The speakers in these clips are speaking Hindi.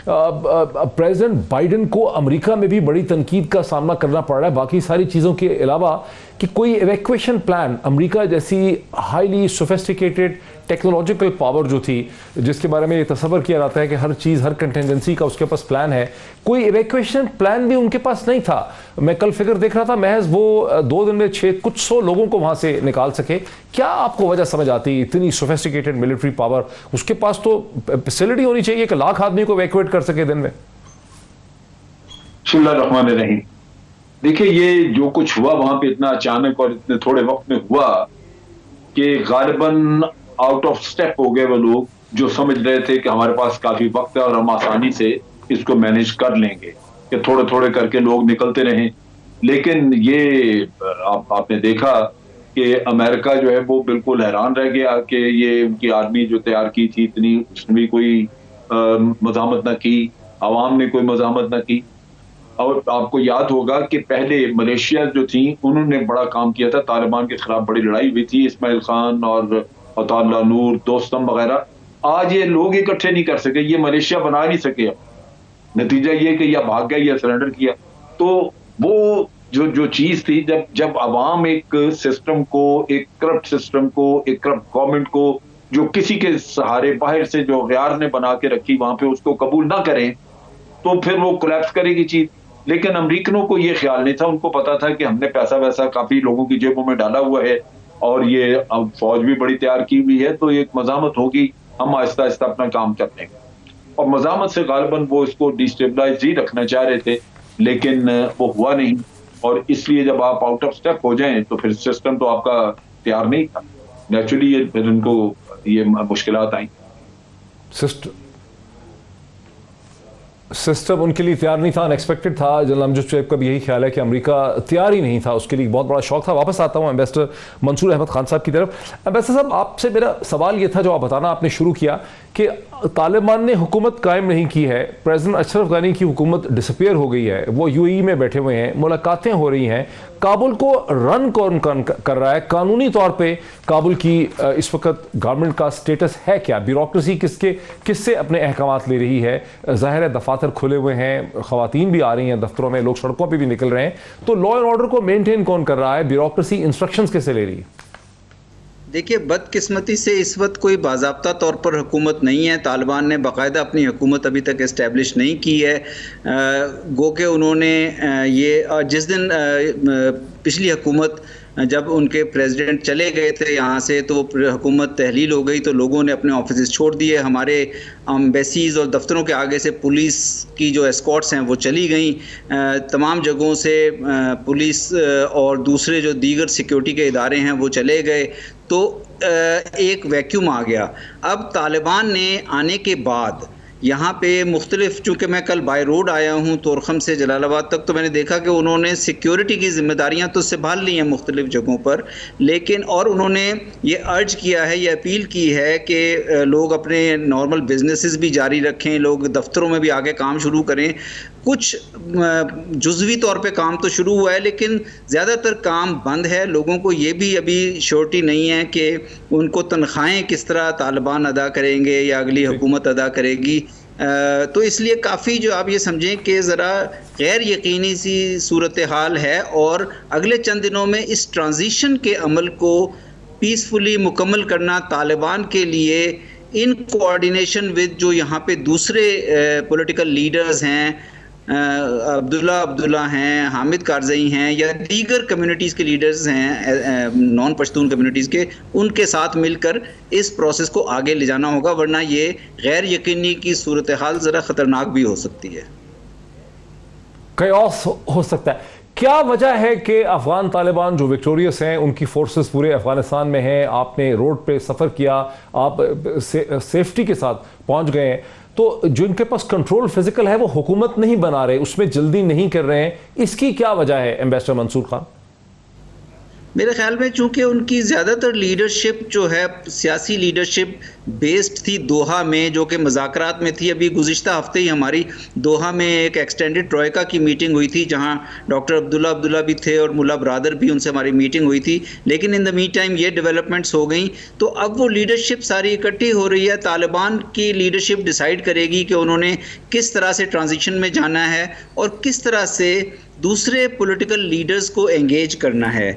प्रेसिडेंट बाइडेन को अमेरिका में भी बड़ी तनकीद का सामना करना पड़ रहा है, बाकी सारी चीज़ों के अलावा, कि कोई इवैक्यूएशन प्लान अमेरिका जैसी हाईली सोफिस्टिकेटेड टेक्नोलॉजिकल पावर जो थी, जिसके बारे में ये तस्वर किया जाता है कि हर चीज़, हर कंटेंजेंसी का उसके पास प्लान है, कोई इवैक्यूएशन प्लान भी उनके पास नहीं था। मैं कल फिगर देख रहा था, महज वो 2 दिन में कुछ सौ लोगों को वहाँ से निकाल सके। क्या आपको वजह समझ आती, इतनी सोफिस्टिकेटेड मिलिट्री पावर, उसके पास तो फैसिलिटी होनी चाहिए कि लाख आदमी को इवैक्यूएट कर सके दिन में। बिस्मिल्लाहिर्रहमानिर्रहीम। देखिए, ये जो कुछ हुआ वहां पे इतना अचानक और इतने थोड़े वक्त में हुआ कि गालिबन आउट ऑफ स्टेप हो गए वो लोग जो समझ रहे थे कि हमारे पास काफी वक्त है और हम आसानी से इसको मैनेज कर लेंगे, कि थोड़े थोड़े करके लोग निकलते रहे। लेकिन ये आपने देखा कि अमेरिका जो है वो बिल्कुल हैरान रह गया कि ये उनकी आर्मी जो तैयार की थी इतनी, उसने भी कोई मज़ामत ना की, आवाम ने कोई मज़ामत ना की। और आपको याद होगा कि पहले मलेशिया जो थी उन्होंने बड़ा काम किया था, तालिबान के खिलाफ बड़ी लड़ाई हुई थी, इस्माइल खान और अताउल्लाह नूर, दोस्तम वगैरह। आज ये लोग इकट्ठे नहीं कर सके, ये मलेशिया बना नहीं सके। नतीजा ये कि या भाग गया या सरेंडर किया। तो वो जो चीज थी, जब अवाम एक सिस्टम को, एक करप्ट सिस्टम को, एक करप्ट गवर्नमेंट को जो किसी के सहारे बाहर से जो गैर ने बना के रखी वहां पे, उसको कबूल ना करें तो फिर वो कोलैप्स करेगी चीज। लेकिन अमेरिकनों को ये ख्याल नहीं था, उनको पता था कि हमने पैसा वैसा काफी लोगों की जेबों में डाला हुआ है और ये अब फौज भी बड़ी तैयार की हुई है, तो एक मजामत होगी, हम आहिस्ता आहिस्ता अपना काम कर लेंगे। और मजामत से गालिबन वो इसको डिस्टेबलाइज ही रखना चाह रहे थे, लेकिन वो हुआ नहीं। और इसलिए जब आप आउट ऑफ स्टेप हो जाएं तो फिर सिस्टम तो आपका तैयार नहीं था, नेचुरली ये फिर उनको ये मुश्किलात आई। सिस्टम उनके लिए तैयार नहीं था, अनएक्सपेक्टेड था। जनरल अमजद शुएब का भी यही ख्याल है कि अमेरिका तैयार ही नहीं था, उसके लिए बहुत बड़ा शौक था। वापस आता हूँ एम्बेसडर मंसूर अहमद खान साहब की तरफ। एम्बेसडर साहब, आपसे मेरा सवाल ये था जो आप बताना आपने शुरू किया कि तालिबान ने हुकूमत कायम नहीं की है, प्रेसिडेंट अशरफ गानी की हुकूमत डिसअपीयर हो गई है, वो यूएई में बैठे हुए हैं, मुलाकातें हो रही हैं, काबुल को रन कौन कर रहा है? कानूनी तौर पे काबुल की इस वक्त गवर्नमेंट का स्टेटस है क्या? ब्यूरोक्रेसी किससे अपने अहकामात ले रही है? ज़ाहिर है दफातर खुले हुए हैं, ख़वातीन भी आ रही हैं दफ्तरों में, लोग सड़कों पर भी निकल रहे हैं, तो लॉ एंड ऑर्डर को मेनटेन कौन कर रहा है? ब्यूरोक्रेसी इंस्ट्रक्शंस कैसे ले रही है? देखिए, बदकिस्मती से इस वक्त कोई बाज़ाब्ता तौर पर हुकूमत नहीं है। तालिबान ने बाकायदा अपनी हुकूमत अभी तक इस्टेब्लिश नहीं की है। गो के उन्होंने ये जिस दिन पिछली हुकूमत जब उनके प्रेसिडेंट चले गए थे यहाँ से, तो हुकूमत तहलील हो गई, तो लोगों ने अपने ऑफिस छोड़ दिए। हमारे एम्बेसीज़ और दफ्तरों के आगे से पुलिस की जो एस्कॉर्ट्स हैं वो चली गई। तमाम जगहों से पुलिस और दूसरे जो दीगर सिक्योरिटी के इदारे हैं वो चले गए, तो एक वैक्यूम आ गया। अब तालिबान ने आने के बाद यहाँ पे मुख्तलिफ, चूँकि मैं कल बाय रोड आया हूँ तोरखम से जलालाबाद तक, तो मैंने देखा कि उन्होंने सिक्योरिटी की जिम्मेदारियाँ तो संभाल ली हैं मुख्तलिफ जगहों पर, लेकिन और उन्होंने ये अर्ज किया है, ये अपील की है कि लोग अपने नॉर्मल बिजनेसेस भी जारी रखें, लोग दफ्तरों में भी आगे काम शुरू करें। कुछ जुज़वी तौर पे काम तो शुरू हुआ है, लेकिन ज़्यादातर काम बंद है। लोगों को ये भी अभी श्योरिटी नहीं है कि उनको तनख्वाहें किस तरह तालिबान अदा करेंगे या अगली हुकूमत अदा करेगी। तो इसलिए काफ़ी जो आप ये समझें कि ज़रा गैर यकीनी सी सूरत हाल है, और अगले चंद दिनों में इस ट्रांजिशन के अमल को पीसफुली मुकम्मल करना तालिबान के लिए, इन कोऑर्डिनेशन विद जो यहाँ पे दूसरे पॉलिटिकल लीडर्स हैं, अब्दुल्ला हैं, हामिद कारज़ई हैं, या दीगर कम्युनिटीज़ के लीडर्स हैं नॉन पश्तून कम्युनिटीज़ के, उनके साथ मिलकर इस प्रोसेस को आगे ले जाना होगा, वरना ये गैर यकीनी की सूरत हाल ज़रा ख़तरनाक भी हो सकती है, कयास हो सकता है। क्या वजह है कि अफगान तालिबान जो विक्टोरियस हैं, उनकी फोर्सेस पूरे अफगानिस्तान में हैं, आपने रोड पे सफ़र किया, आप सेफ्टी के साथ पहुंच गए हैं, तो जो इनके पास कंट्रोल फिजिकल है वो हुकूमत नहीं बना रहे, उसमें जल्दी नहीं कर रहे हैं, इसकी क्या वजह है एम्बेसडर मंसूर खान? मेरे ख्याल में चूंकि उनकी ज़्यादातर लीडरशिप जो है सियासी लीडरशिप बेस्ड थी दोहा में, जो कि मुज़ाकरात में थी। अभी गुज़िश्ता हफ्ते ही हमारी दोहा में एक एक्सटेंडेड ट्रोइका की मीटिंग हुई थी, जहां डॉक्टर अब्दुल्ला भी थे और मुल्ला ब्रादर भी, उनसे हमारी मीटिंग हुई थी। लेकिन इन द मीन टाइम ये डेवलपमेंट्स हो गई, तो अब वो लीडरशिप सारी इकट्ठी हो रही है। तालिबान की लीडरशिप डिसाइड करेगी कि उन्होंने किस तरह से ट्रांजिशन में जाना है और किस तरह से दूसरे पॉलिटिकल लीडर्स को एंगेज करना है।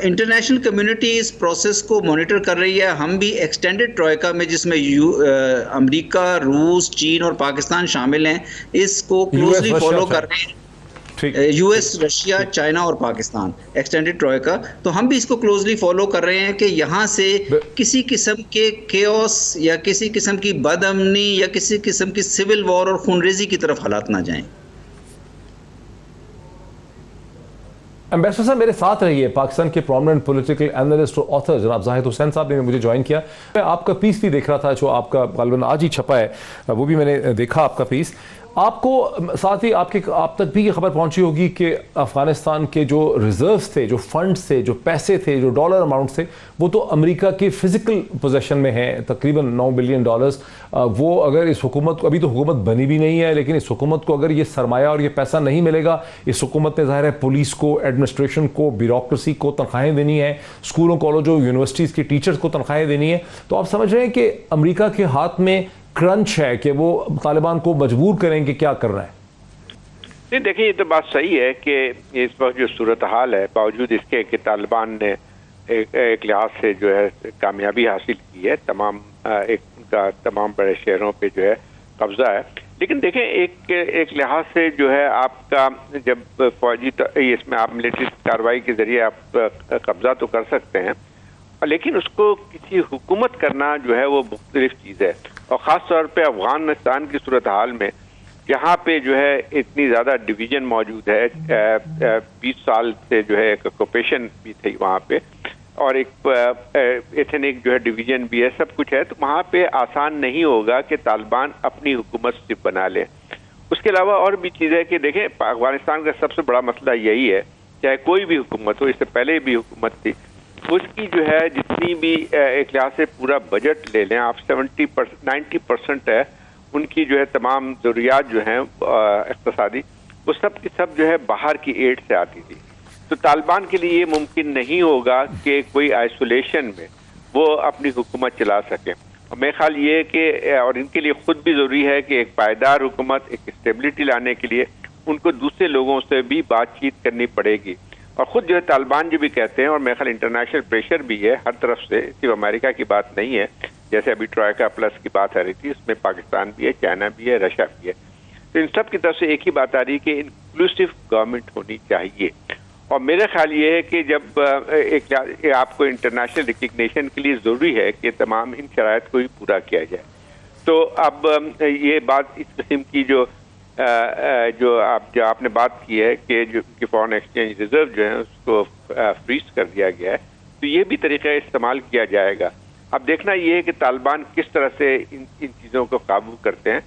इंटरनेशनल कम्युनिटी इस प्रोसेस को मॉनिटर कर रही है। हम भी एक्सटेंडेड ट्रोइका में, जिसमें अमेरिका, रूस, चीन और पाकिस्तान शामिल हैं, इसको क्लोजली फॉलो कर रहे हैं। यूएस, रशिया, चाइना और पाकिस्तान, एक्सटेंडेड ट्रोइका। तो हम भी इसको क्लोजली फॉलो कर रहे हैं कि यहाँ से किसी किस्म के केओस या किसी किस्म की बदअमनी या किसी किस्म की सिविल वॉर और खूनरेजी की तरफ हालात ना जाएं। एम्बेसडर साहब मेरे साथ रहिए, पाकिस्तान के प्रोमिनेंट पॉलिटिकल एनालिस्ट और ऑथर जनाब जाहिद हुसैन साहब ने मुझे ज्वाइन किया। मैं आपका पीस भी देख रहा था जो आपका गालिबन आज ही छपा है, वो भी मैंने देखा आपका पीस। आपको साथ ही आप तक भी ये खबर पहुंची होगी कि अफगानिस्तान के जो रिजर्व्स थे, जो फंड्स थे, जो पैसे थे, जो डॉलर अमाउंट थे, वो तो अमेरिका की फिजिकल पोजेशन में है, तकरीबन $9 बिलियन। वो अगर इस हुकूमत को, अभी तो हुकूमत बनी भी नहीं है, लेकिन इस हुकूमत को अगर ये सरमाया और ये पैसा नहीं मिलेगा, इस हुकूमत ने ज़ाहिर है पुलिस को, एडमिनिस्ट्रेशन को, ब्यूरोक्रेसी को तनख्वाहें देनी है, स्कूलों, कॉलेजों, यूनिवर्सिटीज़ के टीचर्स को तनख्वाहें देनी है। तो आप समझ रहे हैं कि अमेरिका के हाथ में क्रंच है कि वो तालिबान को मजबूर करेंगे क्या करना है? नहीं, देखिए ये तो बात सही है कि इस वक्त जो सूरत हाल है, बावजूद इसके कि तालिबान ने एक लिहाज से जो है कामयाबी हासिल की है, तमाम बड़े शहरों पे जो है कब्जा है। लेकिन देखें एक लिहाज से जो है आपका जब फौजी इसमें आप मिलिट्री कार्रवाई के जरिए आप कब्जा तो कर सकते हैं, लेकिन उसको किसी हुकूमत करना जो है वो मुख्तलिफ चीज़ है। और ख़ास तौर पे अफगानिस्तान की सूरत हाल में जहाँ पे जो है इतनी ज़्यादा डिवीज़न मौजूद है, 20 साल से जो है एक ऑक्यूपेशन भी थी वहाँ पे, और एक एथनिक जो है डिवीज़न भी है, सब कुछ है, तो वहाँ पे आसान नहीं होगा कि तालिबान अपनी हुकूमत सिर्फ बना ले। उसके अलावा और भी चीज़ है कि देखें, अफगानिस्तान का सबसे बड़ा मसला यही है, चाहे कोई भी हुकूमत हो, इससे पहले भी हुकूमत थी, उसकी जो है जितनी भी एक लिहाज से पूरा बजट ले लें आप, 90% है उनकी जो है तमाम ज़रूरियात जो हैं इक़्तिसादी, वो सब की सब जो है बाहर की एड से आती थी। तो तालिबान के लिए ये मुमकिन नहीं होगा कि कोई आइसोलेशन में वो अपनी हुकूमत चला सके। और मेरा ख्याल ये है कि और इनके लिए खुद भी ज़रूरी है कि एक पायदार हुकूमत, एक स्टेबिलिटी लाने के लिए उनको दूसरे लोगों से भी बातचीत करनी पड़ेगी। और ख़ुद जो है तालिबान जो भी कहते हैं, और मेरे ख्याल इंटरनेशनल प्रेशर भी है हर तरफ से, सिर्फ अमेरिका की बात नहीं है, जैसे अभी ट्रोइका प्लस की बात आ रही थी, उसमें पाकिस्तान भी है, चाइना भी है, रशिया भी है। तो इन सब की तरफ से एक ही बात आ रही है कि इंक्लूसिव गवर्नमेंट होनी चाहिए। और मेरा ख्याल ये है कि जब आपको इंटरनेशनल रिकग्निशन के लिए ज़रूरी है कि तमाम इन शराइत को ही पूरा किया जाए। तो अब ये बात इस किस्म की जो आपने बात की है कि फॉरेन एक्सचेंज रिजर्व जो है उसको फ्रीज कर दिया गया है, तो ये भी तरीका इस्तेमाल किया जाएगा। अब देखना ये है कि तालिबान किस तरह से इन चीज़ों को काबू करते हैं।